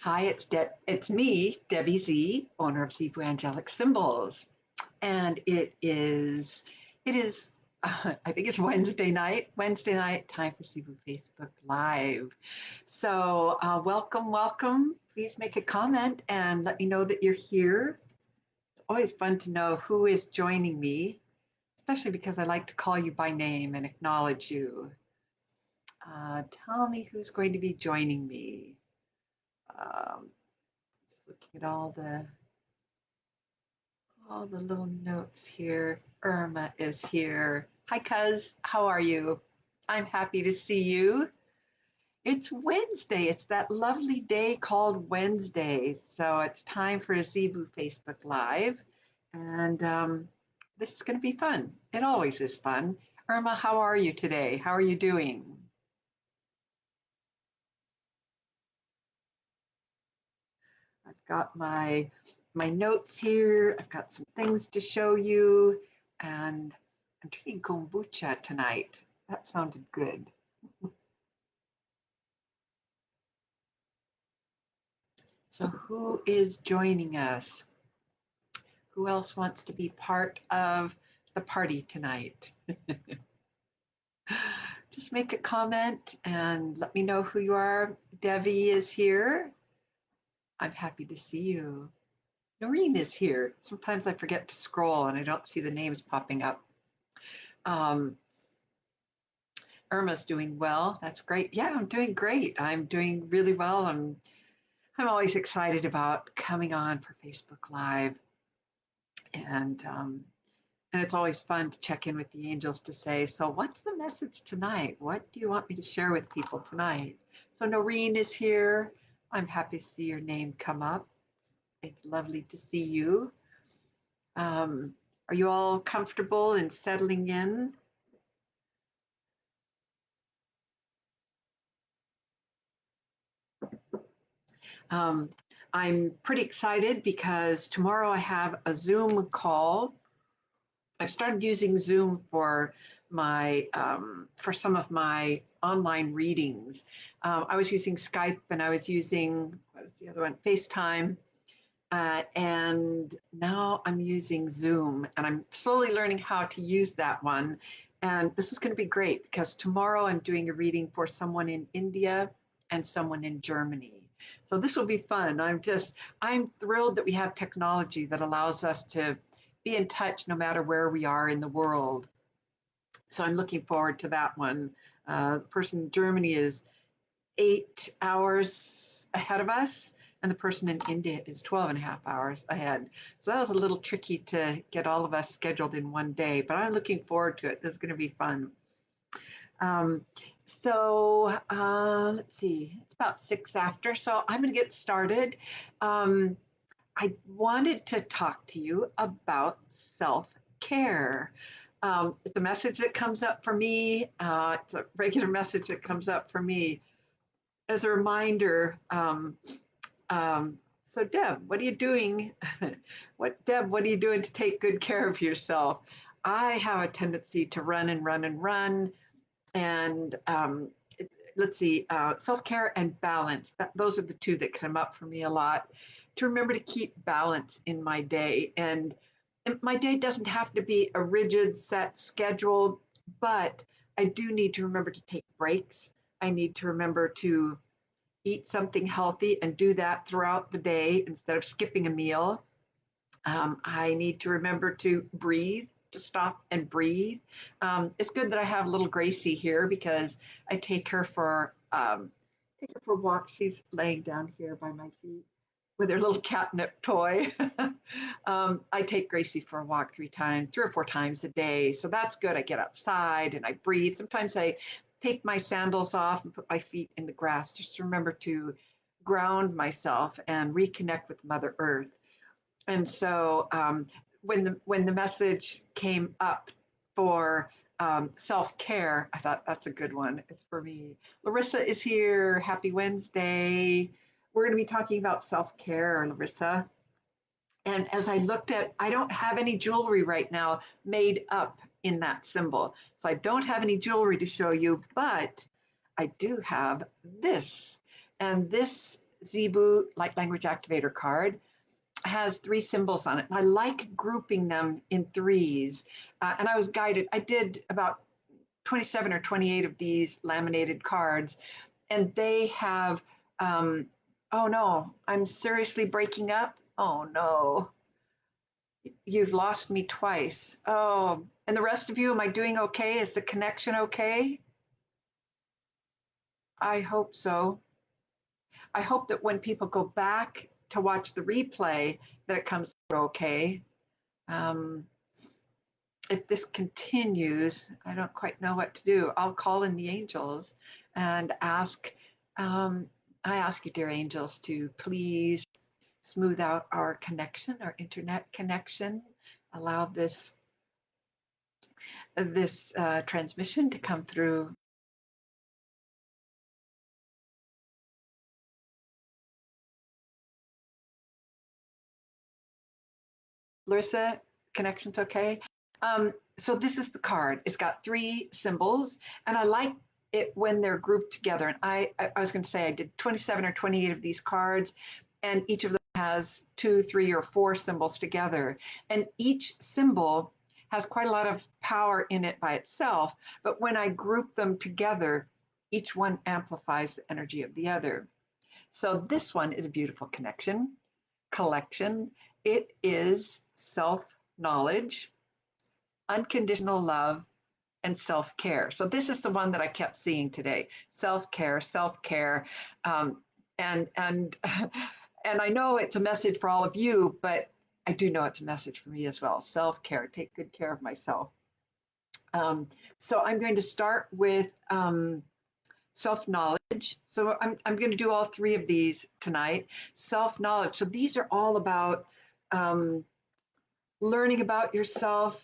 Hi, it's me, Debbie Z, owner of Zibu Angelic Symbols, and it is I think it's Wednesday night time for Zibu Facebook Live. So welcome. Please make a comment and let me know that you're here. It's always fun to know who is joining me, especially because I like to call you by name and acknowledge you. Tell me who's going to be joining me. Um, just looking at all the little notes here. Irma is here. Hi, cuz. How are you? I'm happy to see you. It's Wednesday. It's that lovely day called Wednesday. So it's time for a Zebu Facebook Live. And this is going to be fun. It always is fun. Irma, how are you today? How are you doing? I've got my notes here. I've got some things to show you, and I'm drinking kombucha tonight. That sounded good. So, who is joining us? Who else wants to be part of the party tonight? Just make a comment and let me know who you are. Devi is here. I'm happy to see you. Noreen is here. Sometimes I forget to scroll and I don't see the names popping up. Um, Irma's doing well. That's great. Yeah, I'm doing great. I'm doing really well. I'm always excited about coming on for Facebook Live, and um, and it's always fun to check in with the angels to say, so what's the message tonight? What do you want me to share with people tonight? So Noreen is here. I'm happy to see your name come up. It's lovely to see you. Um, are you all comfortable in settling in? Um, I'm pretty excited because tomorrow I have a Zoom call. I've started using Zoom for for some of my online readings. I was using Skype and I was using what was the other one, FaceTime, and now I'm using Zoom, and I'm slowly learning how to use that one. And this is going to be great because tomorrow I'm doing a reading for someone in India and someone in Germany. So this will be fun. I'm thrilled that we have technology that allows us to be in touch no matter where we are in the world. So I'm looking forward to that one. The person in Germany is 8 hours ahead of us, and the person in India is 12 and a half hours ahead. So that was a little tricky to get all of us scheduled in one day, but I'm looking forward to it. This is going to be fun. Um, let's see, it's about 6 after, so I'm going to get started. Um, I wanted to talk to you about self care. It's a message that comes up for me. It's a regular message that comes up for me as a reminder. Um, so Deb, what are you doing? What are you doing to take good care of yourself? I have a tendency to run and run and run. And let's see, self care and balance. Those are the two that come up for me a lot. To remember to keep balance in my day. And my day doesn't have to be a rigid set schedule, but I do need to remember to take breaks. I need to remember to eat something healthy and do that throughout the day instead of skipping a meal. I need to remember to breathe, to stop and breathe. It's good that I have little Gracie here because I take her for walks. She's laying down here by my feet with her little catnip toy. I take Gracie for a walk 3 or 4 times a day. So that's good. I get outside and I breathe. Sometimes I take my sandals off and put my feet in the grass just to remember to ground myself and reconnect with Mother Earth. And so when the message came up for self care, I thought that's a good one. It's for me. Larissa is here. Happy Wednesday. We're going to be talking about self care, Larissa. And as I looked at, I don't have any jewelry right now made up in that symbol. So I don't have any jewelry to show you, but I do have this. And this Zibu Light Language Activator card has 3 symbols on it. And I like grouping them in threes. And I was guided. I did about 27 or 28 of these laminated cards, and they have, oh no, I'm seriously breaking up. Oh no, you've lost me twice. Oh, and the rest of you, am I doing okay? Is the connection okay? I hope so. I hope that when people go back to watch the replay, that it comes out okay. Um, if this continues, I don't quite know what to do. I'll call in the angels and ask, um, I ask you, dear angels, to please smooth out our connection, our internet connection, allow this transmission to come through. Larissa, connection's okay. So this is the card. It's got 3 symbols, and I like it when they're grouped together. And I was going to say I did 27 or 28 of these cards, and each of them has 2, 3, or 4 symbols together. And each symbol has quite a lot of power in it by itself, but when I group them together, each one amplifies the energy of the other. So this one is a beautiful collection. It is self-knowledge, unconditional love, and self-care. So this is the one that I kept seeing today. Self-care, self-care. Um, and and I know it's a message for all of you, but I do know it's a message for me as well. Self-care, take good care of myself. Um, so I'm going to start with self-knowledge. So I'm going to do all 3 of these tonight. Self-knowledge. So these are all about um, learning about yourself,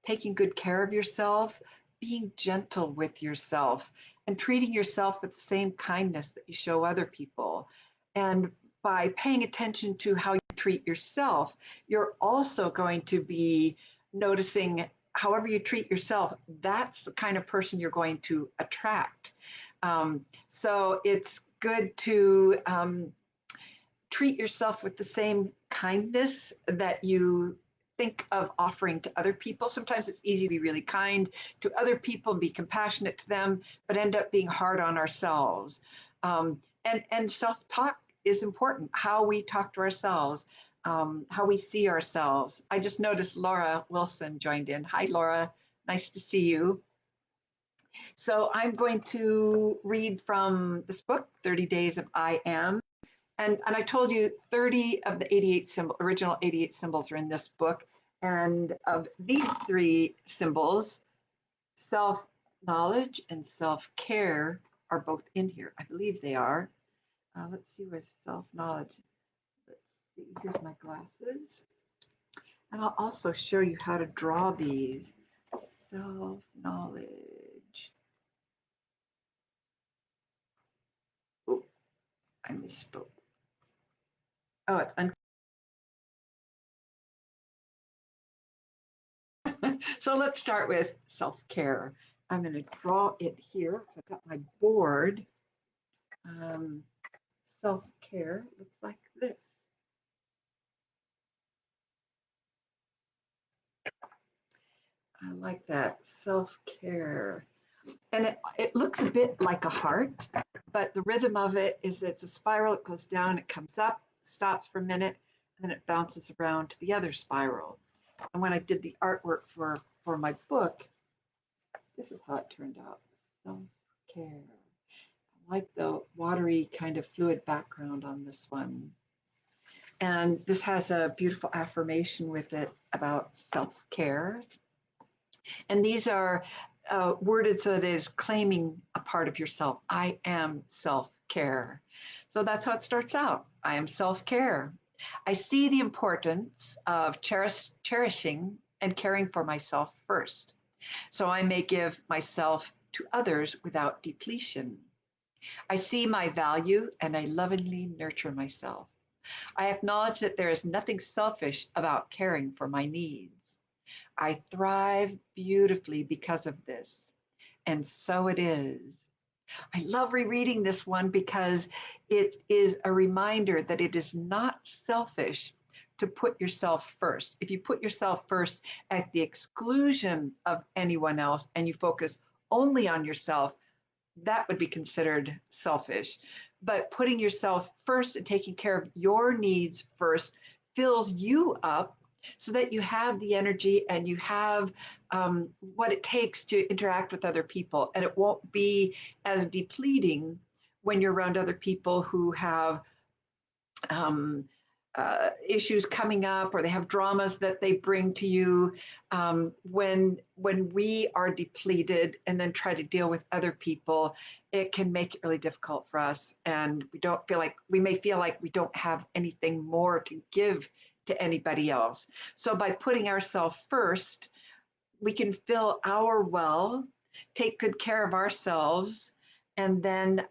taking good care of yourself, being gentle with yourself, and treating yourself with the same kindness that you show other people. And by paying attention to how you treat yourself, you're also going to be noticing however you treat yourself, that's the kind of person you're going to attract. So it's good to treat yourself with the same kindness that you think of offering to other people. Sometimes it's easy to be really kind to other people and be compassionate to them, but end up being hard on ourselves. And self-talk is important, how we talk to ourselves, how we see ourselves. I just noticed Laura Wilson joined in. Hi, Laura. Nice to see you. So I'm going to read from this book, 30 Days of I Am. And I told you 30 of the 88 original 88 symbols are in this book. And of these 3 symbols, self-knowledge and self-care are both in here. I believe they are. Let's see where's self-knowledge. Let's see, here's my glasses. And I'll also show you how to draw these. Self-knowledge. Oh, I misspoke. Oh, it's so let's start with self-care. I'm going to draw it here. I've got my board. Um, self-care looks like this. I like that, self-care. And it looks a bit like a heart, but the rhythm of it is it's a spiral. It goes down, it comes up, stops for a minute, and then it bounces around to the other spiral. And when I did the artwork for my book, this is how it turned out. Self-care. I like the watery kind of fluid background on this one. And this has a beautiful affirmation with it about self-care. And these are worded so that it is claiming a part of yourself. I am self-care. So that's how it starts out. I am self-care. I see the importance of cherishing and caring for myself first, so I may give myself to others without depletion. I see my value and I lovingly nurture myself. I acknowledge that there is nothing selfish about caring for my needs. I thrive beautifully because of this. And so it is. I love rereading this one because it is a reminder that it is not selfish to put yourself first. If you put yourself first at the exclusion of anyone else and you focus only on yourself, that would be considered selfish. But putting yourself first and taking care of your needs first fills you up so that you have the energy and you have what it takes to interact with other people. And it won't be as depleting when you're around other people who have um, issues coming up or they have dramas that they bring to you. When we are depleted and then try to deal with other people, it can make it really difficult for us, and we may feel like we don't have anything more to give to anybody else. So by putting ourselves first, we can fill our well, take good care of ourselves, and then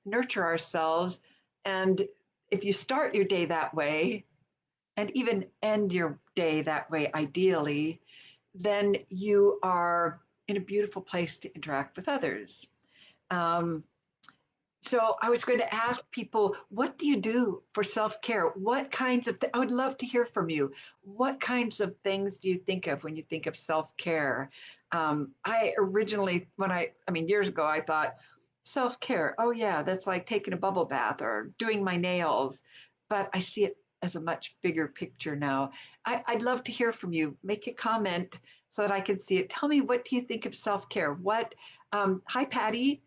nurture ourselves. And if you start your day that way, and even end your day that way, ideally, then you are in a beautiful place to interact with others. Um, so I was going to ask people, what do you do for self-care? What kinds of I would love to hear from you. What kinds of things do you think of when you think of self-care? I originally, years ago, I thought self-care. Oh yeah, that's like taking a bubble bath or doing my nails. But I see it as a much bigger picture now. I'd love to hear from you. Make a comment so that I can see it. Tell me, what do you think of self-care? Hi, Patty.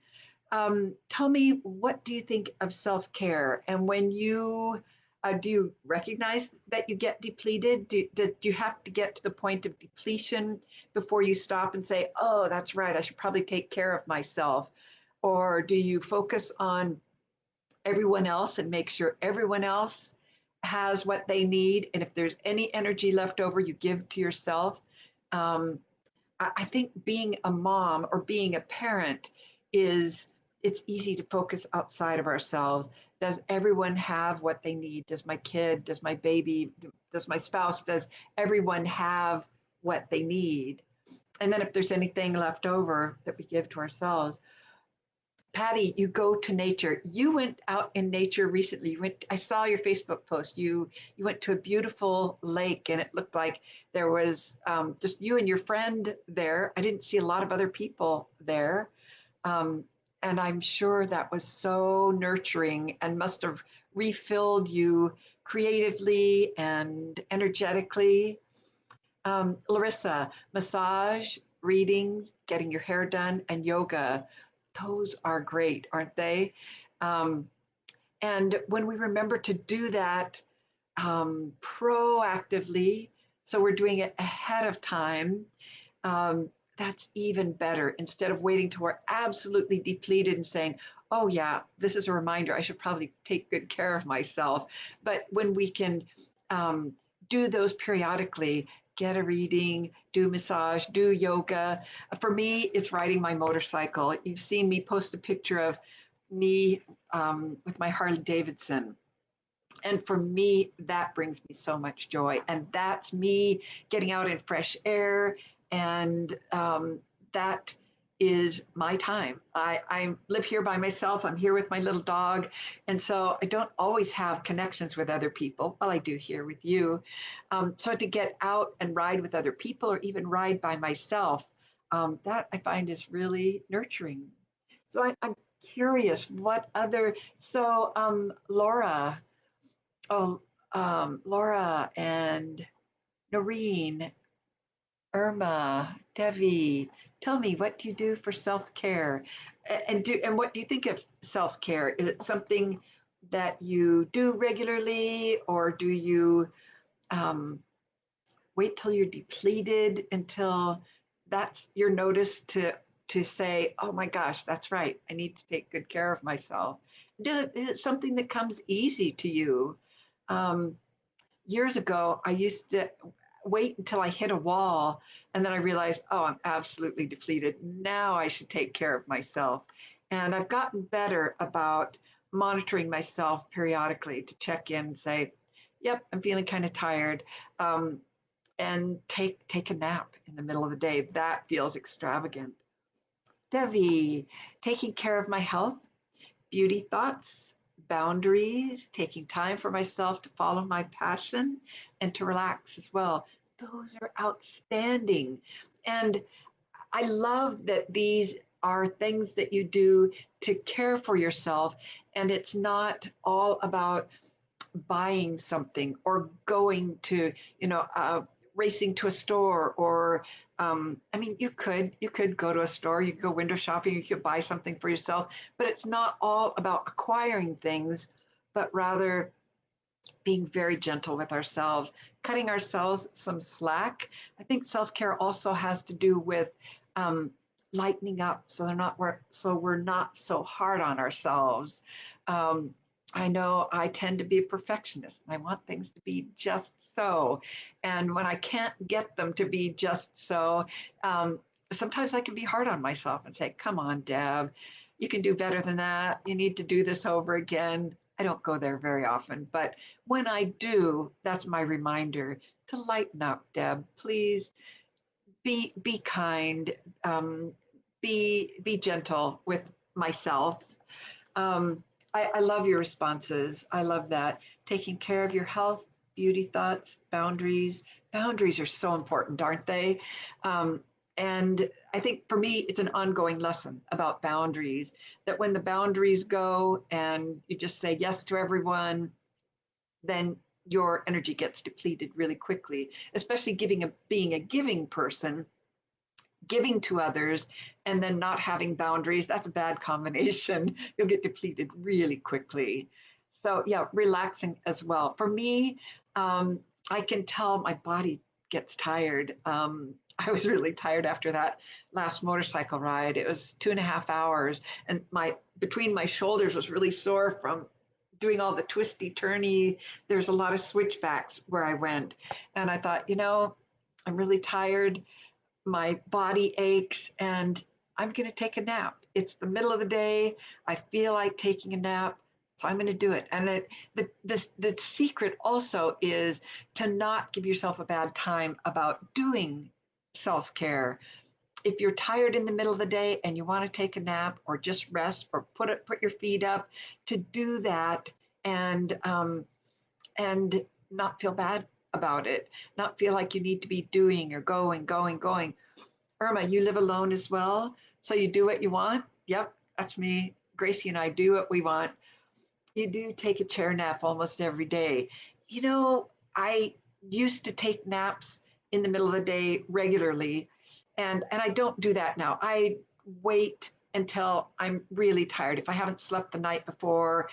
Tell me, what do you think of self-care? And when do you recognize that you get depleted? Do you have to get to the point of depletion before you stop and say, oh, that's right, I should probably take care of myself? Or do you focus on everyone else and make sure everyone else has what they need? And if there's any energy left over, you give to yourself. Um, I think being a mom or being a parent is it's easy to focus outside of ourselves. Does everyone have what they need? Does my kid, does my baby, does my spouse, does everyone have what they need? And then if there's anything left over that we give to ourselves. Patty, you go to nature. You went out in nature recently. I saw your Facebook post. You went to a beautiful lake, and it looked like there was just you and your friend there. I didn't see a lot of other people there, um, and I'm sure that was so nurturing and must have refilled you creatively and energetically. Larissa, massage, readings, getting your hair done, and yoga. Those are great, aren't they? Um, and when we remember to do that proactively, so we're doing it ahead of time, um, that's even better. Instead of waiting till we're absolutely depleted and saying, oh, yeah, this is a reminder, I should probably take good care of myself. But when we can um, do those periodically, get a reading, do massage, do yoga. For me, it's riding my motorcycle. You've seen me post a picture of me with my Harley Davidson. And for me, that brings me so much joy. And that's me getting out in fresh air. And that is my time. I live here by myself. I'm here with my little dog. And so I don't always have connections with other people. Well, I do here with you. So to get out and ride with other people or even ride by myself, that I find is really nurturing. So I'm curious, Laura, Oh, Laura and Noreen, Irma, Devi, tell me, what do you do for self-care? And what do you think of self-care? Is it something that you do regularly, or do you um, wait till you're depleted until that's your notice to say, oh my gosh, that's right, I need to take good care of myself? Is it something that comes easy to you? Um, Years ago, I used to wait until I hit a wall, and then I realized, oh, I'm absolutely depleted. Now I should take care of myself. And I've gotten better about monitoring myself periodically to check in and say, yep, I'm feeling kind of tired. Um, and take a nap in the middle of the day. That feels extravagant. Devi, taking care of my health, beauty thoughts, boundaries, taking time for myself to follow my passion and to relax as well. Those are outstanding. And I love that these are things that you do to care for yourself. And it's not all about buying something or going to, racing to a store or, I mean, you could go to a store, you could go window shopping, you could buy something for yourself, but it's not all about acquiring things, but rather being very gentle with ourselves, cutting ourselves some slack. I think self-care also has to do with um, lightening up, so we're not so hard on ourselves. Um, I know I tend to be a perfectionist. I want things to be just so, and when I can't get them to be just so, sometimes I can be hard on myself and say, "Come on, Deb, you can do better than that. You need to do this over again." I don't go there very often, but when I do, that's my reminder to lighten up, Deb. Please be kind, be gentle with myself. I love your responses. I love that. Taking care of your health, beauty thoughts, boundaries. Boundaries are so important, aren't they? Um, and I think for me, it's an ongoing lesson about boundaries, that when the boundaries go and you just say yes to everyone, then your energy gets depleted really quickly, especially being a giving person, giving to others and then not having boundaries. That's a bad combination. You'll get depleted really quickly. So yeah, relaxing as well. For me, I can tell my body gets tired. I was really tired after that last motorcycle ride. It was 2.5 hours, and my between my shoulders was really sore from doing all the twisty turny. There's a lot of switchbacks where I went, and I thought, I'm really tired, my body aches, and I'm going to take a nap. It's the middle of the day. I feel like taking a nap. So I'm going to do it. And the secret also is to not give yourself a bad time about doing self-care. If you're tired in the middle of the day and you want to take a nap or just rest or put your feet up, to do that, and not feel bad about it, not feel like you need to be doing or going. Irma, you live alone as well, so you do what you want? Yep, that's me. Gracie and I do what we want. You do take a chair nap almost every day. I used to take naps in the middle of the day regularly, and I don't do that now. I wait until I'm really tired. If I haven't slept the night before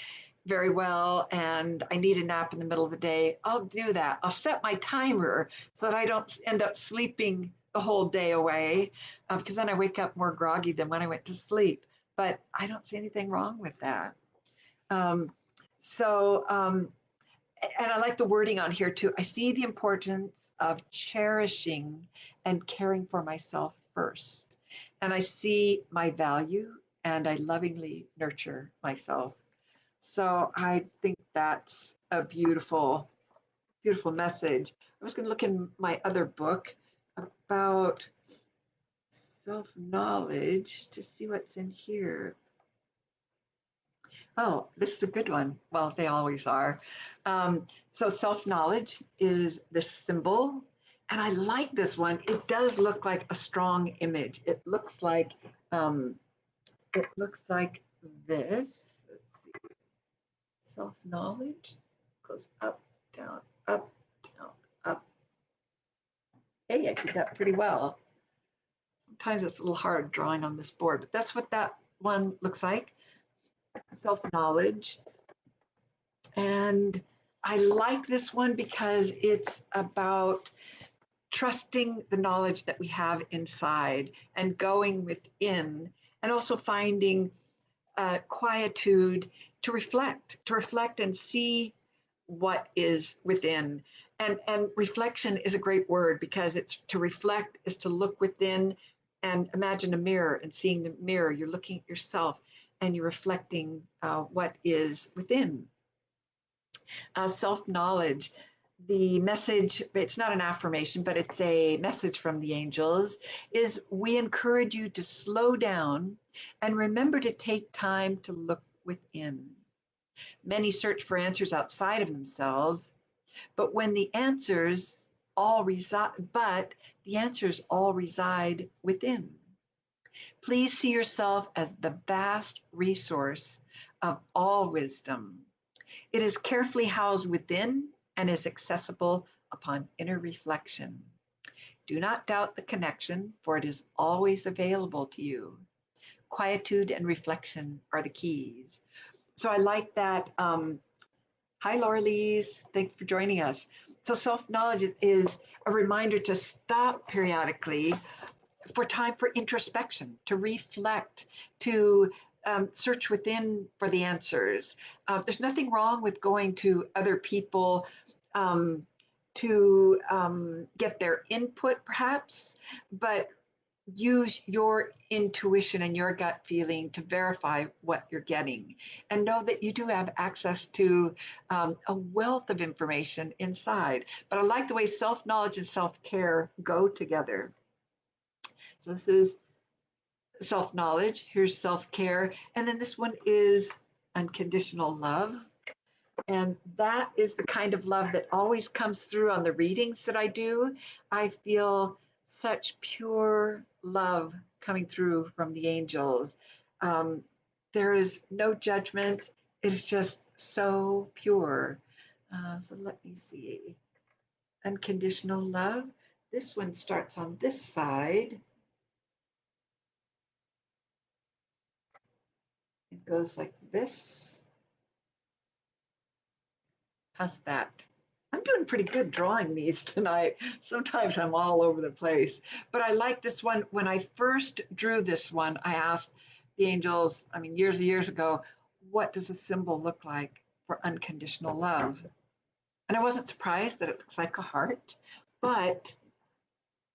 very well and I need a nap in the middle of the day, I'll do that. I'll set my timer so that I don't end up sleeping the whole day away, because then I wake up more groggy than when I went to sleep. But I don't see anything wrong with that. Um, so, and I like the wording on here too. I see the importance of cherishing and caring for myself first. And I see my value and I lovingly nurture myself. So I think that's a beautiful, beautiful message. I was going to look in my other book about self knowledge to see what's in here. Oh, this is a good one. Well, they always are. So self-knowledge is the symbol. And I like this one. It does look like a strong image. Um, it looks like this. Let's see. Self-knowledge goes up, down, up, down, up. Hey, I did that pretty well. Sometimes it's a little hard drawing on this board, but that's what that one looks like. Self-knowledge. And I like this one because it's about trusting the knowledge that we have inside and going within, and also finding quietude to reflect and see what is within. And reflection is a great word, because it's to reflect is to look within and imagine a mirror, and seeing the mirror, you're looking at yourself and you're reflecting what is within. Self knowledge. the message, it's not an affirmation, but it's a message from the angels, is we encourage you to slow down and remember to take time to look within. Many search for answers outside of themselves, but when the answers the answers all reside within. Please see yourself as the vast resource of all wisdom. It is carefully housed within and is accessible upon inner reflection. Do not doubt the connection, for it is always available to you. Quietude and reflection are the keys. So I like that. Hi, Laura Lees. Thanks for joining us. So self-knowledge is a reminder to stop periodically for time for introspection, to reflect, to search within for the answers. There's nothing wrong with going to other people um, to get their input, perhaps, but use your intuition and your gut feeling to verify what you're getting, and know that you do have access to a wealth of information inside. But I like the way self-knowledge and self-care go together. So this is self-knowledge, here's self-care, and then this one is unconditional love. And that is the kind of love that always comes through on the readings that I do. I feel such pure love coming through from the angels. Um, there is no judgment. It's just so pure. So let me see. Unconditional love. This one starts on this side. It goes like this. How's that? I'm doing pretty good drawing these tonight. Sometimes I'm all over the place, but I like this one. When I first drew this one, I asked the angels, I mean, years and years ago, what does a symbol look like for unconditional love? And I wasn't surprised that it looks like a heart, but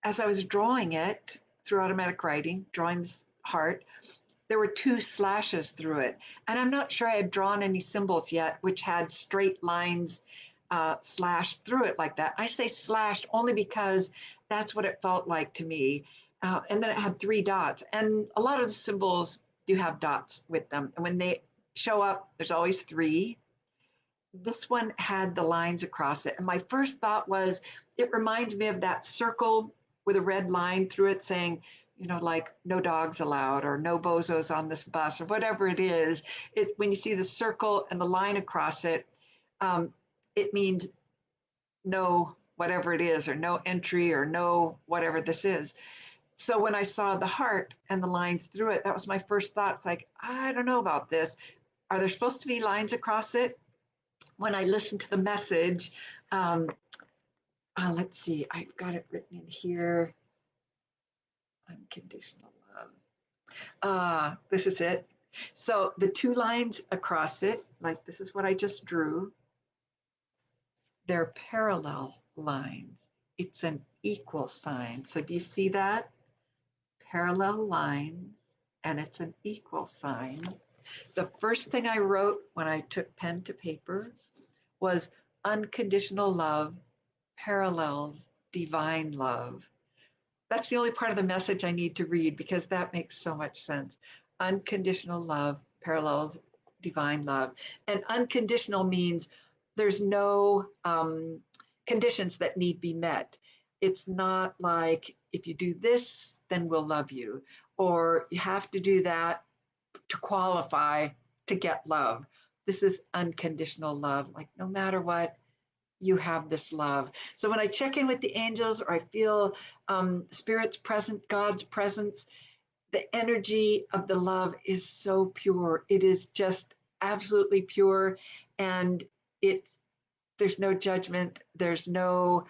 as I was drawing it through automatic writing, drawing this heart, there were two slashes through it. And I'm not sure I had drawn any symbols yet which had straight lines slashed through it like that. I say slashed only because that's what it felt like to me. And then it had three dots. And a lot of the symbols do have dots with them. And when they show up, there's always three. This one had the lines across it. And my first thought was, it reminds me of that circle with a red line through it saying, like no dogs allowed or no bozos on this bus or whatever it is. When you see the circle and the line across it, it means no whatever it is or no entry or no whatever this is. So when I saw the heart and the lines through it, that was my first thought. It's like, I don't know about this. Are there supposed to be lines across it? When I listened to the message, let's see, I've got it written in here. Unconditional love. This is it. So the two lines across it, like this is what I just drew, they're parallel lines. It's an equal sign. So do you see that? Parallel lines, and it's an equal sign. The first thing I wrote when I took pen to paper was unconditional love parallels divine love. That's the only part of the message I need to read because that makes so much sense. Unconditional love parallels divine love. And unconditional means there's no conditions that need be met. It's not like if you do this, then we'll love you, or you have to do that to qualify to get love. This is unconditional love. Like no matter what, you have this love. So when I check in with the angels or I feel spirit's present, God's presence, the energy of the love is so pure. It is just absolutely pure. And it's, there's no judgment. There's no,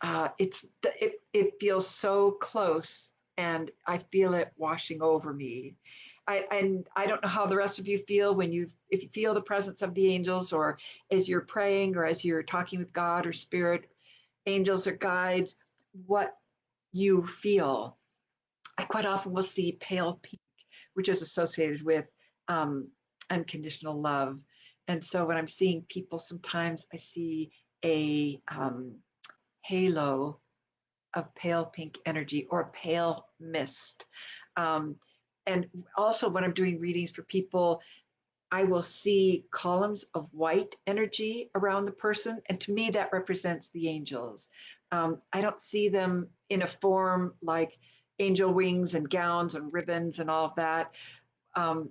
it feels so close and I feel it washing over me. And I don't know how the rest of you feel when if you feel the presence of the angels or as you're praying or as you're talking with God or spirit, angels or guides, what you feel. I quite often will see pale pink, which is associated with unconditional love. And so when I'm seeing people, sometimes I see a halo of pale pink energy or pale mist. Um, and also, when I'm doing readings for people, I will see columns of white energy around the person. And to me, that represents the angels. I don't see them in a form like angel wings and gowns and ribbons and all of that. Um,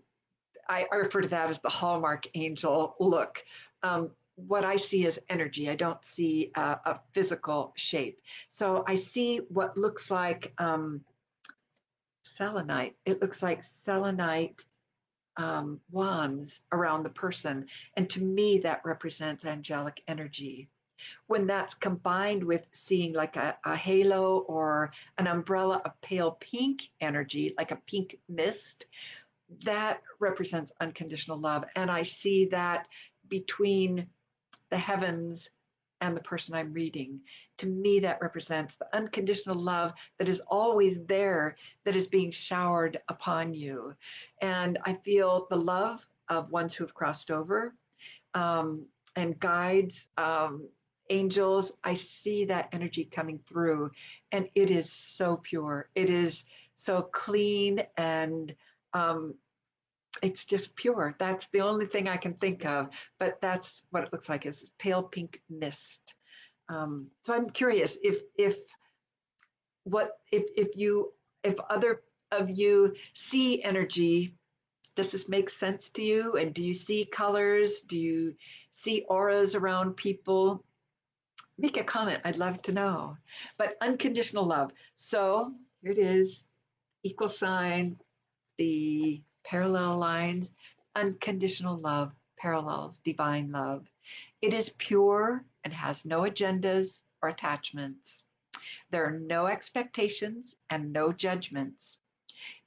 I refer to that as the Hallmark angel look. What I see is energy. I don't see a physical shape. So I see what looks like selenite. It looks like selenite wands around the person. And to me, that represents angelic energy. When that's combined with seeing like a halo or an umbrella of pale pink energy, like a pink mist, that represents unconditional love. And I see that between the heavens and the person I'm reading. To me, that represents the unconditional love that is always there, that is being showered upon you. And I feel the love of ones who have crossed over, um, and guides, angels. I see that energy coming through, and it is so pure. It is so clean, and um, it's just pure. That's the only thing I can think of, but that's what it looks like, is this pale pink mist. So I'm curious if other of you see energy, does this make sense to you? And do you see colors? Do you see auras around people? Make a comment. I'd love to know. But unconditional love. So here it is, equal sign, the parallel lines. Unconditional love parallels divine love. It is pure and has no agendas or attachments. There are no expectations and no judgments.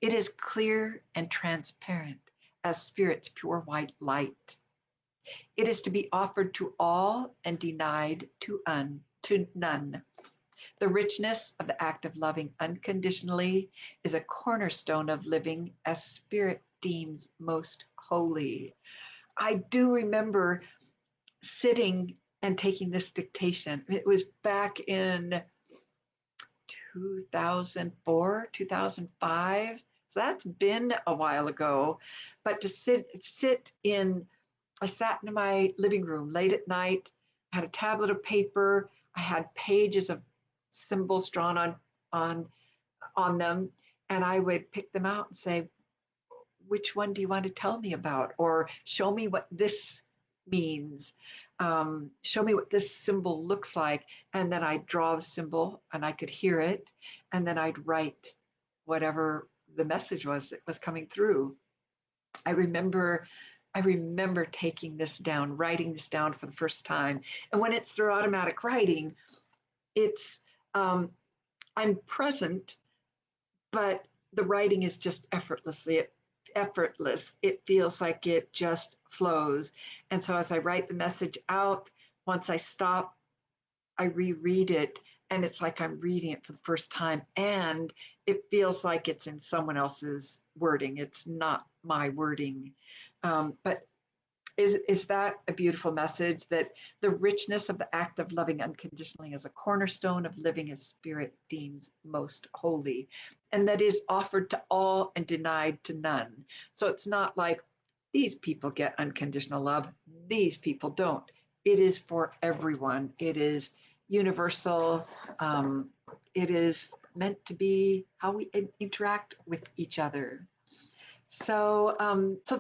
It is clear and transparent as Spirit's pure white light. It is to be offered to all and denied to none. The richness of the act of loving unconditionally is a cornerstone of living as Spirit deems most holy. I do remember sitting and taking this dictation. It was back in 2004, 2005. So that's been a while ago. But to sit in, I sat in my living room late at night, had a tablet of paper, I had pages of symbols drawn on on them, and I would pick them out and say, which one do you want to tell me about? Or show me what this means. Show me what this symbol looks like. And then I'd draw the symbol and I could hear it. And then I'd write whatever the message was that was coming through. I remember I remember taking this down, writing this down for the first time. And when it's through automatic writing, it's I'm present, but the writing is just effortless. It feels like it just flows. And so as I write the message out, once I stop, I reread it, and it's like I'm reading it for the first time, and it feels like it's in someone else's wording. It's not my wording. But is that a beautiful message, that the richness of the act of loving unconditionally is a cornerstone of living as Spirit deems most holy, and that is offered to all and denied to none. So it's not like these people get unconditional love, these people don't. It is for everyone. It is universal. Um, it is meant to be how we interact with each other. So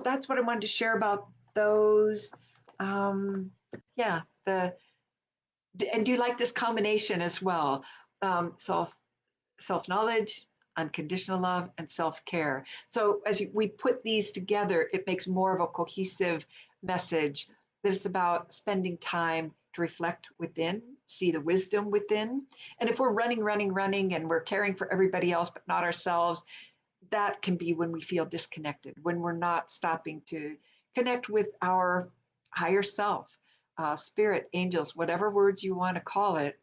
that's what I wanted to share about those. Um, yeah, and do you like this combination as well? Self knowledge, unconditional love, and self care. So we put these together, it makes more of a cohesive message that it's about spending time to reflect within, see the wisdom within. And if we're running, and we're caring for everybody else but not ourselves, that can be when we feel disconnected, when we're not stopping to connect with our higher self, spirit, angels, whatever words you want to call it.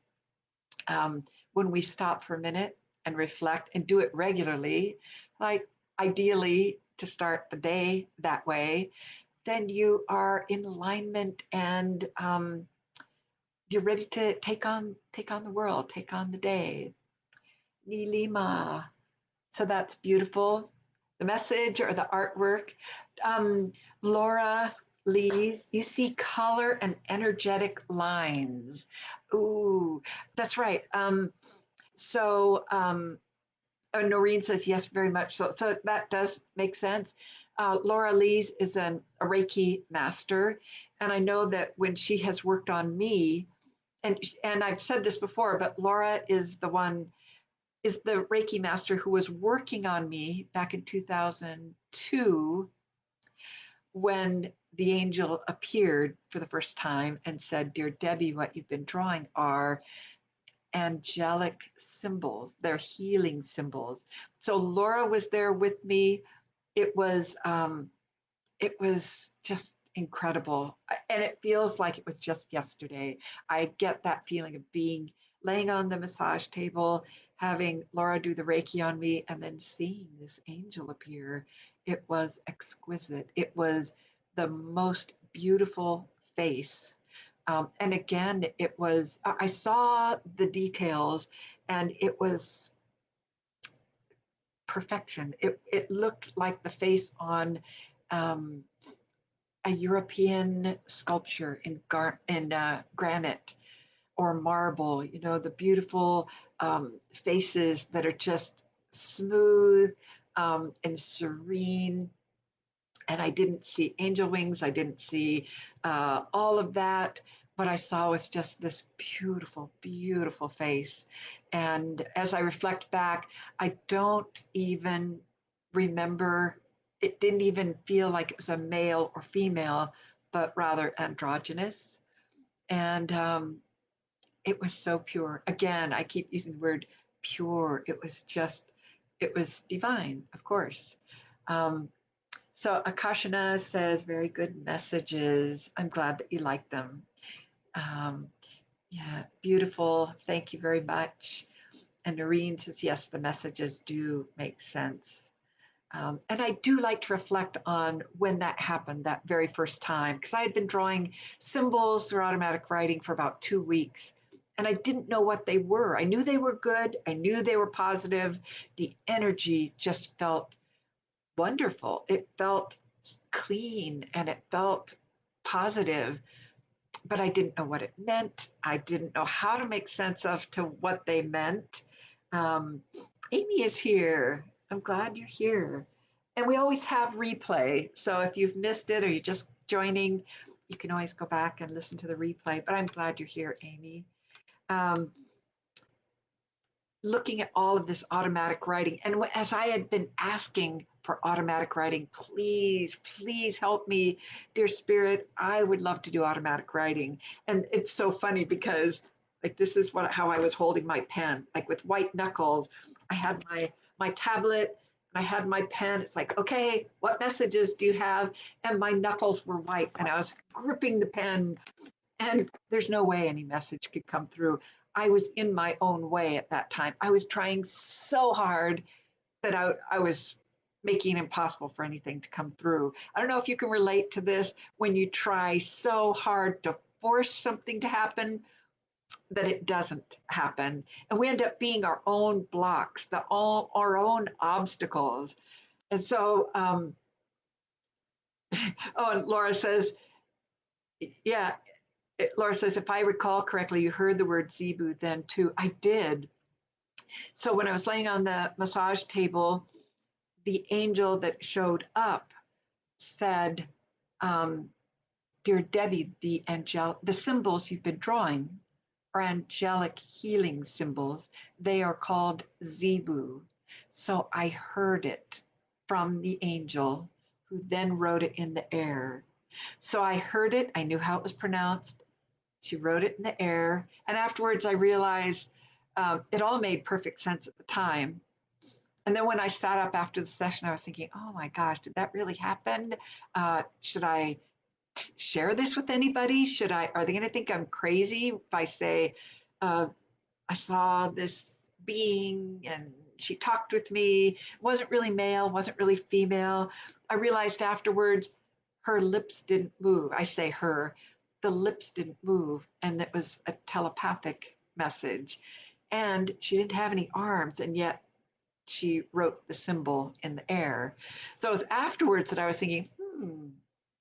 When we stop for a minute and reflect and do it regularly, like ideally to start the day that way, then you are in alignment, and you're ready to take on the world, take on the day. Nilima. So that's beautiful. The message or the artwork. Um, Laura Lees, you see color and energetic lines. Ooh, that's right. So Noreen says yes, very much so. So that does make sense. Laura Lees is a Reiki master, and I know that when she has worked on me, and I've said this before, but Laura is the Reiki master who was working on me back in 2002 when the angel appeared for the first time and said, "Dear Debbie, what you've been drawing are angelic symbols. They're healing symbols." So Laura was there with me. It was it was just incredible. And it feels like it was just yesterday. I get that feeling of being laying on the massage table, having Laura do the Reiki on me, and then seeing this angel appear. It was exquisite. It was the most beautiful face. And again, I saw the details and it was perfection. It looked like the face on um, a European sculpture in granite or marble. You know, the beautiful faces that are just smooth and serene. And I didn't see angel wings. I didn't see all of that. What I saw was just this beautiful, beautiful face. And as I reflect back, I don't even remember, it didn't even feel like it was a male or female, but rather androgynous. And it was so pure. Again, I keep using the word pure. It was divine, of course. Um, so Akashana says, very good messages. I'm glad that you like them. Um, yeah, beautiful. Thank you very much. And Noreen says, yes, the messages do make sense. And I do like to reflect on when that happened, that very first time, because I had been drawing symbols through automatic writing for about 2 weeks. And I didn't know what they were. I knew they were good. I knew they were positive. The energy just felt wonderful. It felt clean and it felt positive, but I didn't know what it meant. I didn't know how to make sense of to what they meant. Um, Amy is here. I'm glad you're here. And we always have replay. So if you've missed it or you're just joining, you can always go back and listen to the replay. But I'm glad you're here, Amy. Um, Looking at all of this automatic writing. And as I had been asking for automatic writing, please, please help me, dear spirit, I would love to do automatic writing. And it's so funny because like this is how I was holding my pen, like with white knuckles. I had my tablet and I had my pen. It's like, okay, what messages do you have? And my knuckles were white and I was gripping the pen and there's no way any message could come through. I was in my own way at that time. I was trying so hard that I was making it impossible for anything to come through. I don't know if you can relate to this when you try so hard to force something to happen that it doesn't happen. And we end up being our own blocks, our own obstacles. And so, oh, and Laura says, yeah, Laura says, if I recall correctly, you heard the word Zibu then too. I did. So when I was laying on the massage table, the angel that showed up said, um, "Dear Debbie, the symbols you've been drawing are angelic healing symbols. They are called Zibu." So I heard it from the angel, who then wrote it in the air. So I heard it. I knew how it was pronounced. She wrote it in the air. And afterwards, I realized it all made perfect sense at the time. And then when I sat up after the session, I was thinking, oh my gosh, did that really happen? Should I share this with anybody? Are they going to think I'm crazy if I say, uh, I saw this being and she talked with me, wasn't really male, wasn't really female. I realized afterwards her lips didn't move. I say her. the lips didn't move, and it was a telepathic message. And she didn't have any arms, and yet she wrote the symbol in the air. So it was afterwards that I was thinking,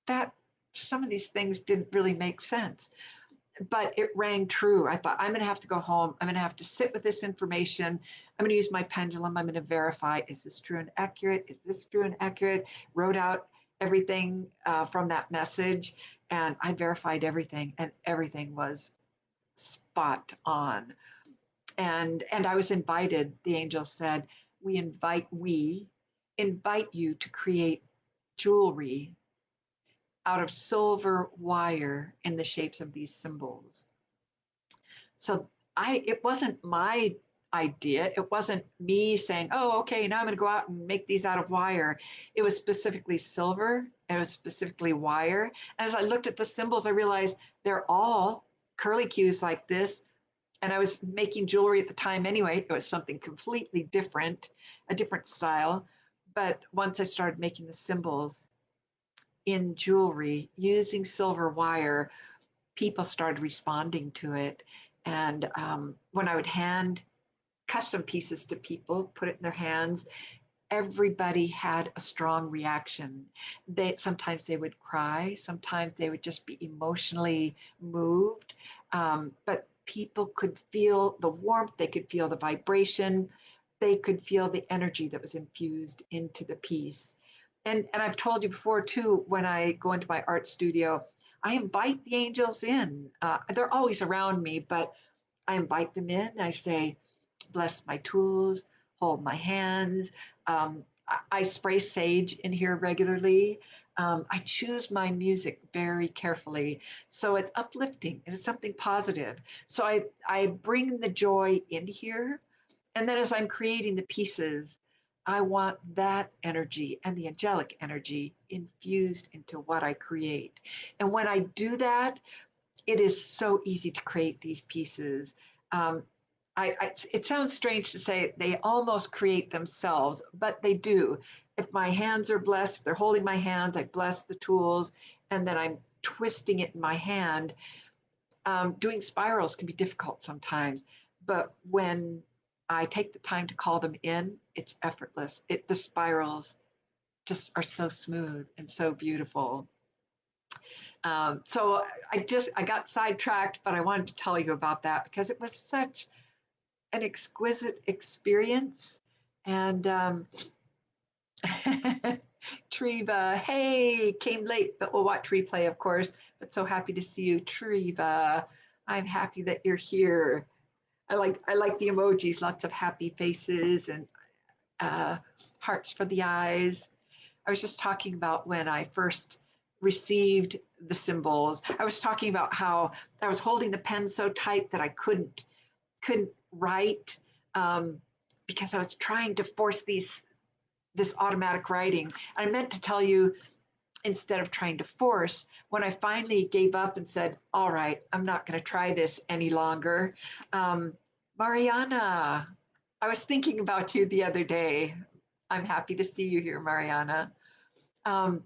that some of these things didn't really make sense. But it rang true. I thought, I'm going to have to go home. I'm going to have to sit with this information. I'm going to use my pendulum. I'm going to verify, is this true and accurate? Is this true and accurate? Wrote out everything from that message, and I verified everything, and everything was spot on. And I was invited. The angel said, we invite you to create jewelry out of silver wire in the shapes of these symbols. So it wasn't my idea. It wasn't me saying, oh, okay, now I'm going to go out and make these out of wire. It was specifically silver. It was specifically wire. As I looked at the symbols, I realized they're all curly cues like this. And I was making jewelry at the time anyway. It was something completely different, a different style. But once I started making the symbols in jewelry using silver wire, people started responding to it. And when I would hand custom pieces to people, put it in their hands, everybody had a strong reaction. Sometimes they would cry, sometimes they would just be emotionally moved, but people could feel the warmth, they could feel the vibration, they could feel the energy that was infused into the piece. And I've told you before too, when I go into my art studio, I invite the angels in. They're always around me, but I invite them in. I say, bless my tools, hold my hands. I spray sage in here regularly. I choose my music very carefully. So it's uplifting and it's something positive. So I bring the joy in here. And then as I'm creating the pieces, I want that energy and the angelic energy infused into what I create. And when I do that, it is so easy to create these pieces. Um, it sounds strange to say they almost create themselves, but they do. If my hands are blessed, if they're holding my hands, I bless the tools, and then I'm twisting it in my hand. Doing spirals can be difficult sometimes, but when I take the time to call them in, it's effortless. The spirals just are so smooth and so beautiful. So I got sidetracked, but I wanted to tell you about that because it was such an exquisite experience. And Treva, hey, came late, but we'll watch replay, of course. But so happy to see you, Treva. I'm happy that you're here. I like the emojis, lots of happy faces and uh, hearts for the eyes. I was just talking about when I first received the symbols. I was talking about how I was holding the pen so tight that I couldn't write, um, because I was trying to force this automatic writing. I meant to tell you, instead of trying to force, when I finally gave up and said, all right, I'm not going to try this any longer. Um, Mariana, I was thinking about you the other day. I'm happy to see you here, Mariana. Um,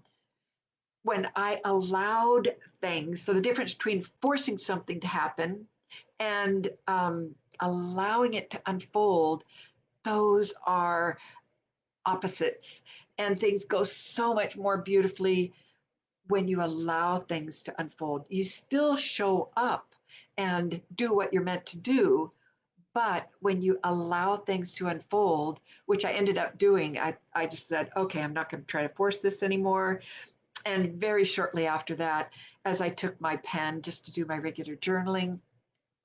when I allowed things, so the difference between forcing something to happen and allowing it to unfold, those are opposites. And things go so much more beautifully when you allow things to unfold. You still show up and do what you're meant to do. But when you allow things to unfold, which I ended up doing, I just said, okay, I'm not going to try to force this anymore. And very shortly after that, as I took my pen just to do my regular journaling,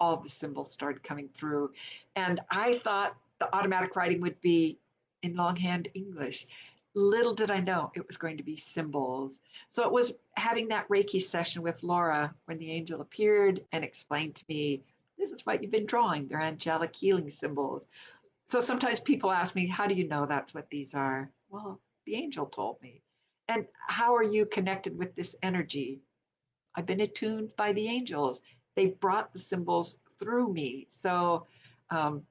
all of the symbols started coming through. And I thought the automatic writing would be in longhand English. Little did I know it was going to be symbols. So it was having that Reiki session with Laura when the angel appeared and explained to me, this is what you've been drawing. They're angelic healing symbols. So sometimes people ask me, how do you know that's what these are? Well, the angel told me. And how are you connected with this energy? I've been attuned by the angels. They brought the symbols through me. So um,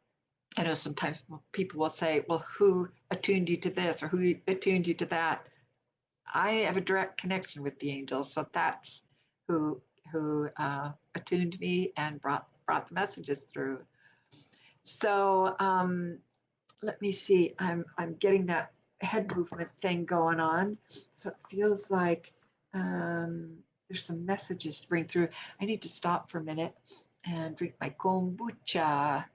I know sometimes people will say, well, who attuned you to this or who attuned you to that? I have a direct connection with the angels. So that's who who attuned me and brought the messages through. So let me see. I'm getting that head movement thing going on. So it feels like there's some messages to bring through. I need to stop for a minute and drink my kombucha.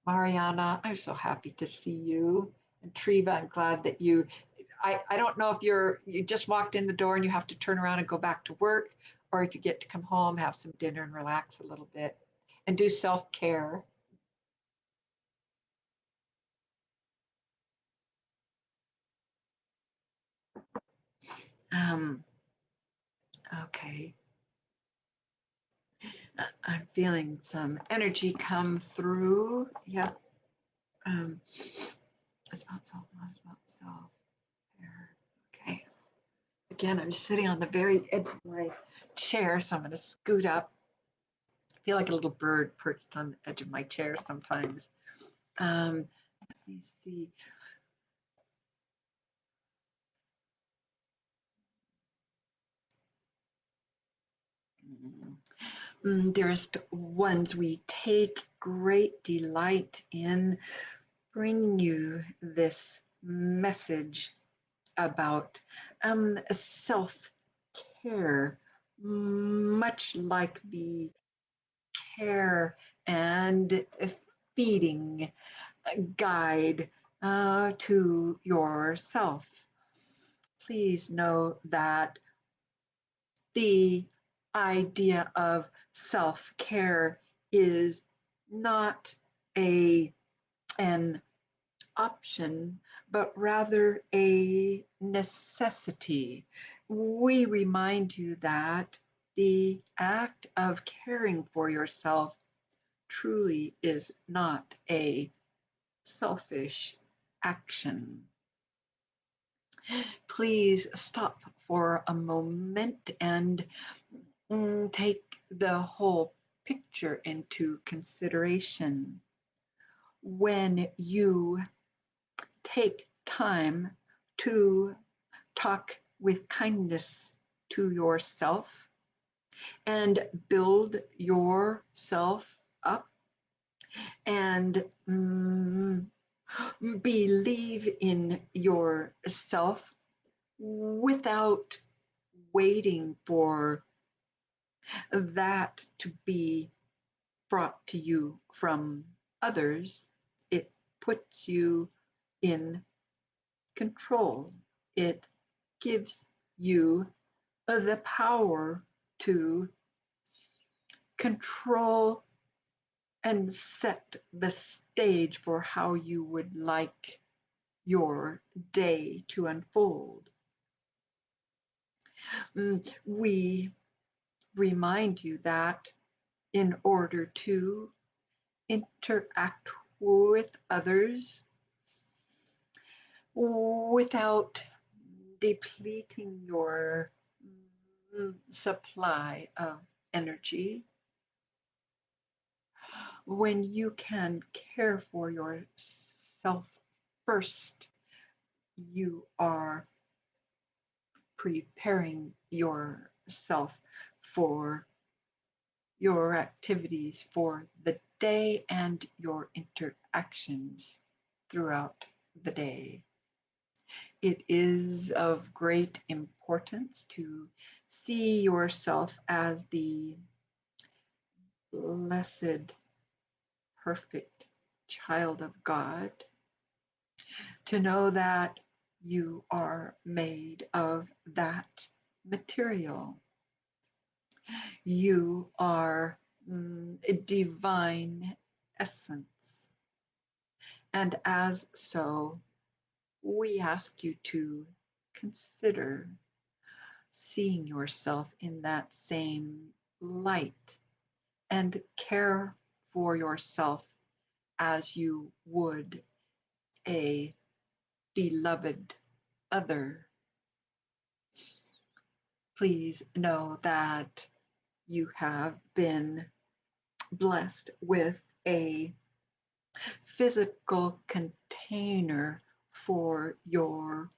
Mariana, I'm so happy to see you. And Triva, I'm glad that I don't know if you just walked in the door and you have to turn around and go back to work, or if you get to come home, have some dinner and relax a little bit and do self-care. Um, okay. I'm feeling some energy come through. Yep. Um, it's about self, not about self. There. Okay. Again, I'm sitting on the very edge of my chair, so I'm going to scoot up. I feel like a little bird perched on the edge of my chair sometimes. Um, let me see. Dearest ones, we take great delight in bringing you this message about self care, much like the care and feeding guide to yourself. Please know that the idea of self care is not a an option, but rather a necessity. We remind you that the act of caring for yourself truly is not a selfish action. Please stop for a moment and take the whole picture into consideration. When you take time to talk with kindness to yourself and build yourself up and believe in yourself without waiting for that to be brought to you from others. It puts you in control. It gives you the power to control and set the stage for how you would like your day to unfold. We remind you that in order to interact with others without depleting your supply of energy, when you can care for yourself first, you are preparing yourself for your activities for the day and your interactions throughout the day. It is of great importance to see yourself as the blessed, perfect child of God, to know that you are made of that material. You are a divine essence. And as so, we ask you to consider seeing yourself in that same light and care for yourself as you would a beloved other. Please know that you have been blessed with a physical container for your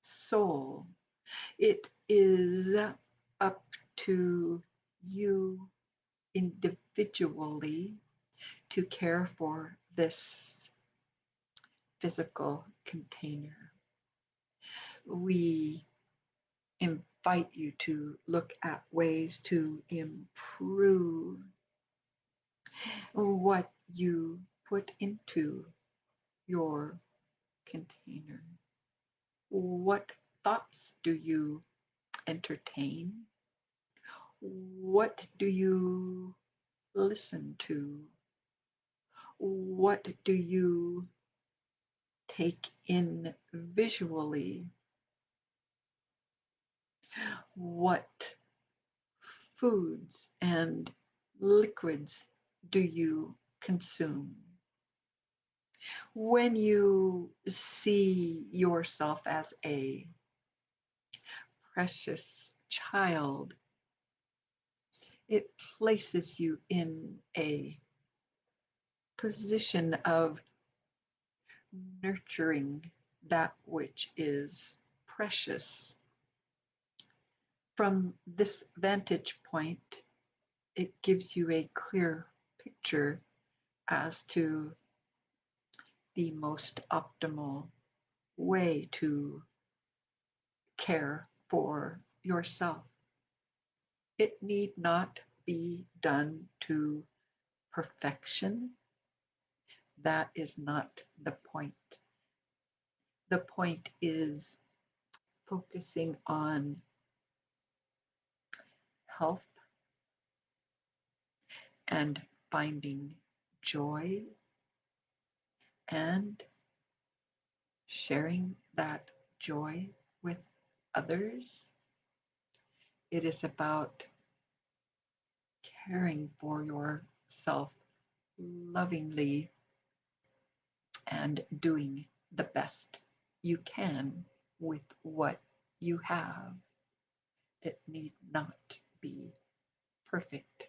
soul. It is up to you individually to care for this physical container. We invite you to look at ways to improve what you put into your container. What thoughts do you entertain? What do you listen to? What do you take in visually? What foods and liquids do you consume? When you see yourself as a precious child, it places you in a position of nurturing that which is precious. From this vantage point, it gives you a clear picture as to the most optimal way to care for yourself. It need not be done to perfection. That is not the point. The point is focusing on health and finding joy and sharing that joy with others. It is about caring for yourself lovingly and doing the best you can with what you have. It need not be perfect.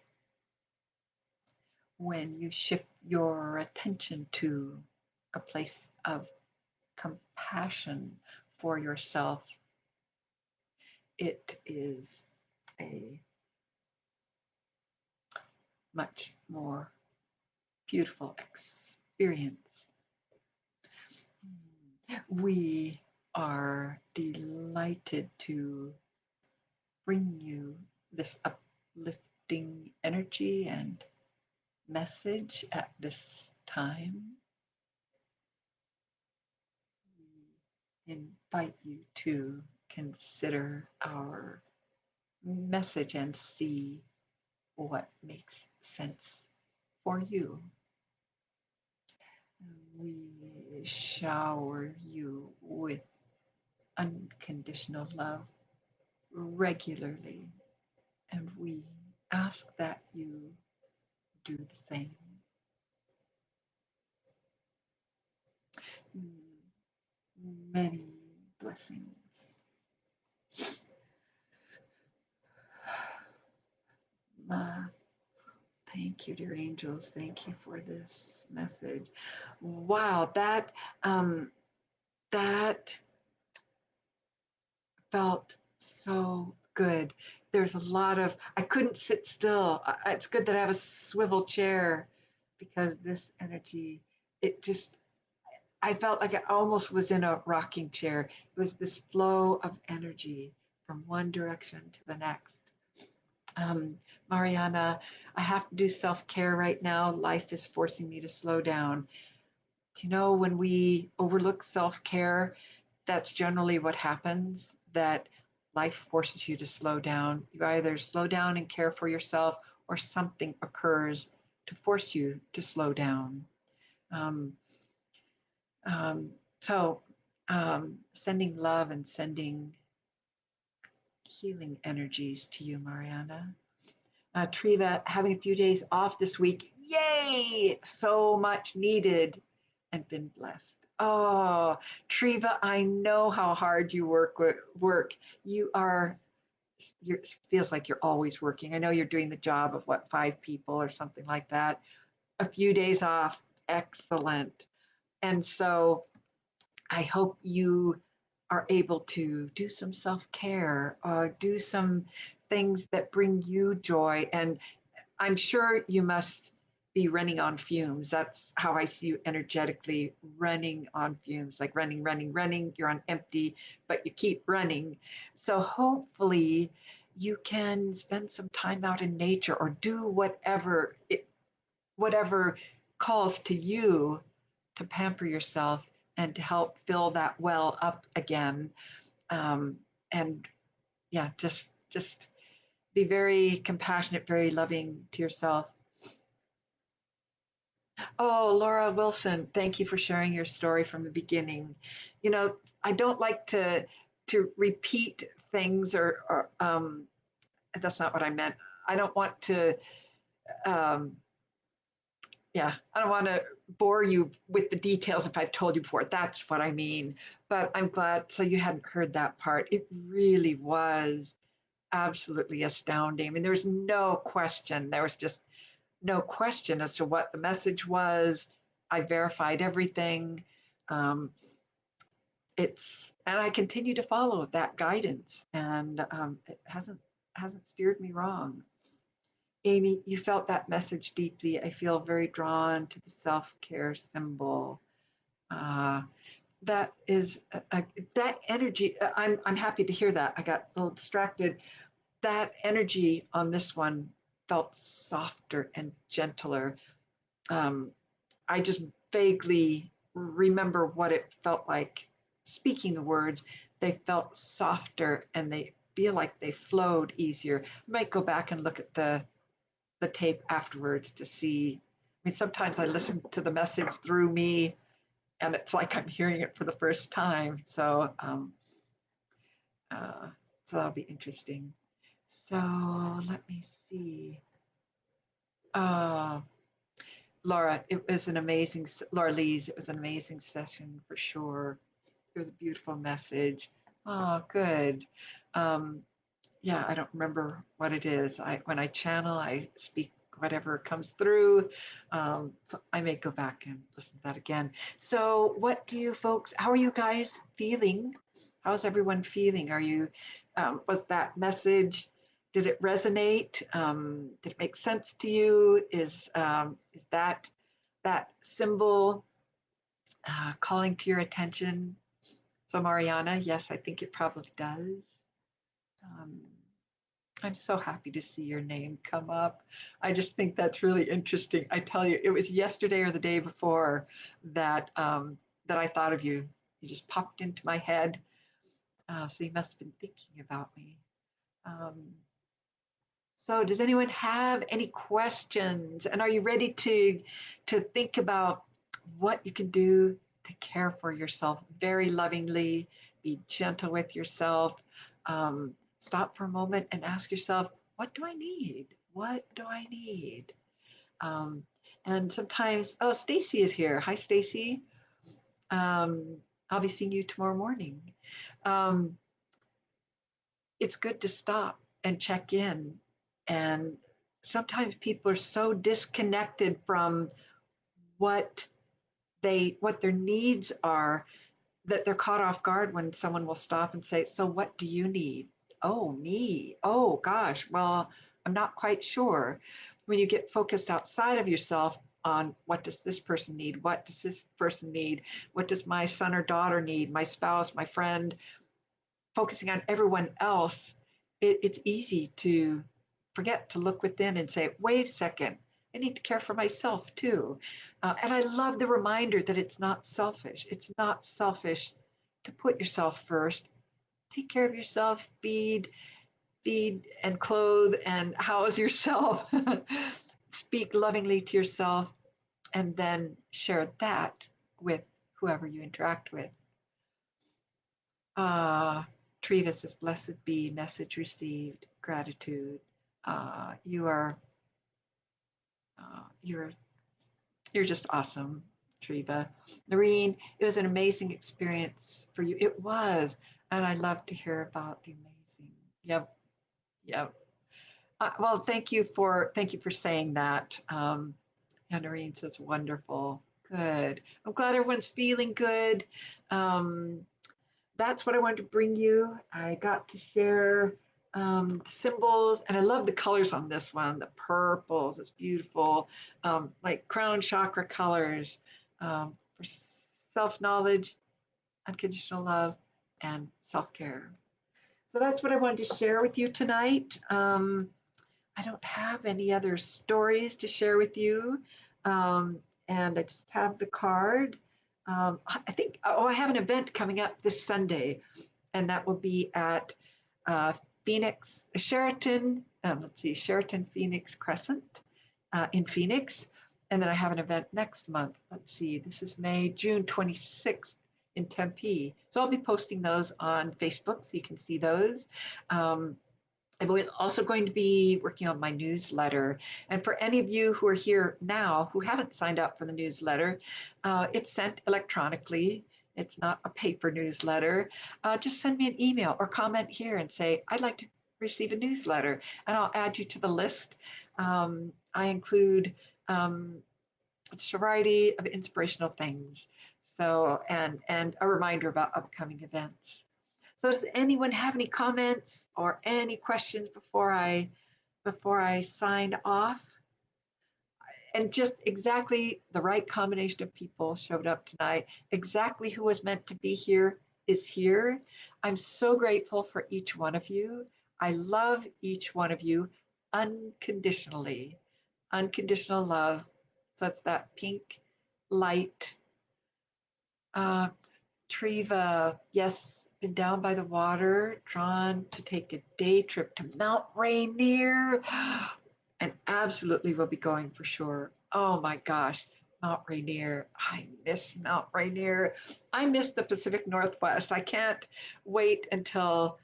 When you shift your attention to a place of compassion for yourself, it is a much more beautiful experience. We are delighted to bring you this uplifting energy and message at this time. We invite you to consider our message and see what makes sense for you. We shower you with unconditional love regularly, and we ask that you do the same. Many blessings. Thank you, dear angels. Thank you for this message. Wow, that felt so good. There's a lot of I couldn't sit still. It's good that I have a swivel chair because this energy, it just I felt like I almost was in a rocking chair. It was this flow of energy from one direction to the next. Mariana, I have to do self care right now. Life is forcing me to slow down. You know, when we overlook self care, that's generally what happens, that life forces you to slow down. You either slow down and care for yourself, or something occurs to force you to slow down. Um, um, so, sending love and sending healing energies to you, Mariana. Triva, having a few days off this week. Yay! So much needed and been blessed. Oh, Triva, I know how hard you work. You are, you feels like you're always working. I know you're doing the job of what, 5 people or something like that. A few days off, excellent. And so I hope you are able to do some self-care or do some things that bring you joy. And I'm sure you must be running on fumes. That's how I see you energetically, running on fumes, like running, running, running. You're on empty, but you keep running. So hopefully you can spend some time out in nature or do whatever calls to you to pamper yourself and to help fill that well up again. Um, and yeah, just be very compassionate, very loving to yourself. Oh, Laura Wilson, thank you for sharing your story from the beginning. You know, I don't like to repeat things or that's not what I meant. I don't want to um, yeah, I don't want to bore you with the details if I've told you before. That's what I mean. But I'm glad. So you hadn't heard that part. It really was absolutely astounding. I mean, there's no question. There was just no question as to what the message was. I verified everything. Um, and I continue to follow that guidance, and it hasn't steered me wrong. Amy, you felt that message deeply. I feel very drawn to the self-care symbol. Uh, that is that energy. I'm happy to hear that. I got a little distracted. That energy on this one felt softer and gentler. Um, I just vaguely remember what it felt like speaking the words. They felt softer and they feel like they flowed easier. I might go back and look at the tape afterwards to see. I mean, sometimes I listen to the message through me and it's like I'm hearing it for the first time. Uh, so that'll be interesting. So let me see. Uh, Laura, it was an amazing, Laura Lees, it was an amazing session for sure. It was a beautiful message. Oh, good. Um, yeah, I don't remember what it is. When I channel, I speak whatever comes through. So I may go back and listen to that again. So, what do you folks? How are you guys feeling? How's everyone feeling? Are you? Was that message? Did it resonate? Did it make sense to you? Is that symbol calling to your attention? So, Mariana, yes, I think it probably does. Um, I'm so happy to see your name come up. I just think that's really interesting. I tell you, it was yesterday or the day before that I thought of you. You just popped into my head. So you must have been thinking about me. Um, so does anyone have any questions? And are you ready to think about what you can do to care for yourself very lovingly, be gentle with yourself? Stop for a moment and ask yourself, what do I need? What do I need? Um, and sometimes, oh, Stacy is here. Hi, Stacy. Um, I'll be seeing you tomorrow morning. Um, it's good to stop and check in. And sometimes people are so disconnected from what what their needs are that they're caught off guard when someone will stop and say, "So what do you need?" "Oh, me. Oh, gosh. Well, I'm not quite sure." When you get focused outside of yourself on what does this person need? What does this person need? What does my son or daughter need? My spouse, my friend, focusing on everyone else, it's easy to forget to look within and say, wait a second, I need to care for myself too. And I love the reminder that it's not selfish. It's not selfish to put yourself first. Take care of yourself, feed and clothe and house yourself. Speak lovingly to yourself, and then share that with whoever you interact with. Ah, Trevis says, blessed be, message received, gratitude. You are, uh, you're, you're just awesome, Treva. Noreen, it was an amazing experience for you. It was, and I love to hear about the amazing. Yep, yep. Well, thank you for saying that. Yeah, Noreen says wonderful. Good. I'm glad everyone's feeling good. Um, that's what I wanted to bring you. I got to share symbols, and I love the colors on this one. The purples, it's beautiful, like crown chakra colors for self-knowledge, unconditional love, and self-care. So that's what I wanted to share with you tonight. I don't have any other stories to share with you. Um, and I just have the card. I think, oh, I have an event coming up this Sunday, and that will be at uh, Phoenix, Sheraton, let's see, Sheraton Phoenix Crescent in Phoenix. And then I have an event next month. Let's see, this is June 26th in Tempe. So I'll be posting those on Facebook so you can see those. Um, I'm also going to be working on my newsletter. And for any of you who are here now who haven't signed up for the newsletter, it's sent electronically. It's not a paper newsletter. Just send me an email or comment here and say, I'd like to receive a newsletter, and I'll add you to the list. I include a variety of inspirational things. So, and a reminder about upcoming events. So does anyone have any comments or any questions before I sign off? And just exactly the right combination of people showed up tonight. Exactly who was meant to be here is here. I'm so grateful for each one of you. I love each one of you unconditionally. Unconditional love. So it's that pink light. Uh, Triva, yes, been down by the water, drawn to take a day trip to Mount Rainier, and absolutely will be going for sure. Oh my gosh, Mount Rainier. I miss Mount Rainier. I miss the Pacific Northwest. I can't wait until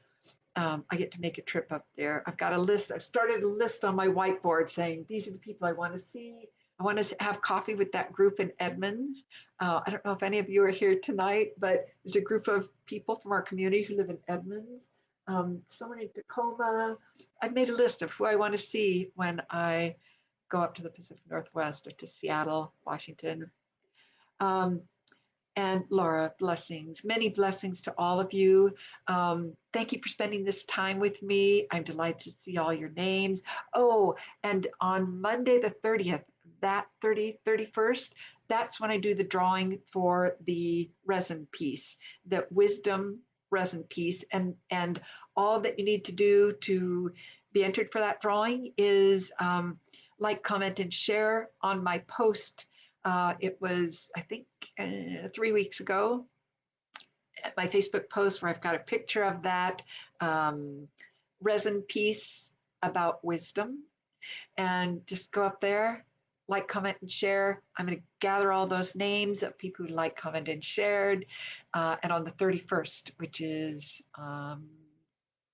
I get to make a trip up there. I've got a list. I've started a list on my whiteboard saying these are the people I want to see. I want to have coffee with that group in Edmonds. I don't know if any of you are here tonight, but there's a group of people from our community who live in Edmonds. Someone in Tacoma. I've made a list of who I want to see when I go up to the Pacific Northwest or to Seattle, Washington. Um, and Laura, blessings, many blessings to all of you. Thank you for spending this time with me. I'm delighted to see all your names. Oh, and on Monday, the 30th, that 31st, that's when I do the drawing for the resin piece, the wisdom resin piece. And all that you need to do to be entered for that drawing is like, comment, and share on my post. It was, I think, 3 weeks ago at my Facebook post where I've got a picture of that um, resin piece about wisdom. And just go up there, like, comment, and share. I'm going to gather all those names of people who like, commented, and shared. And on the 31st, which is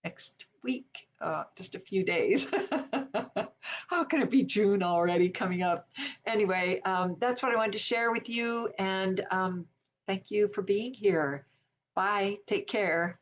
next week, just a few days. How can it be June already coming up? Anyway, that's what I wanted to share with you. And thank you for being here. Bye. Take care.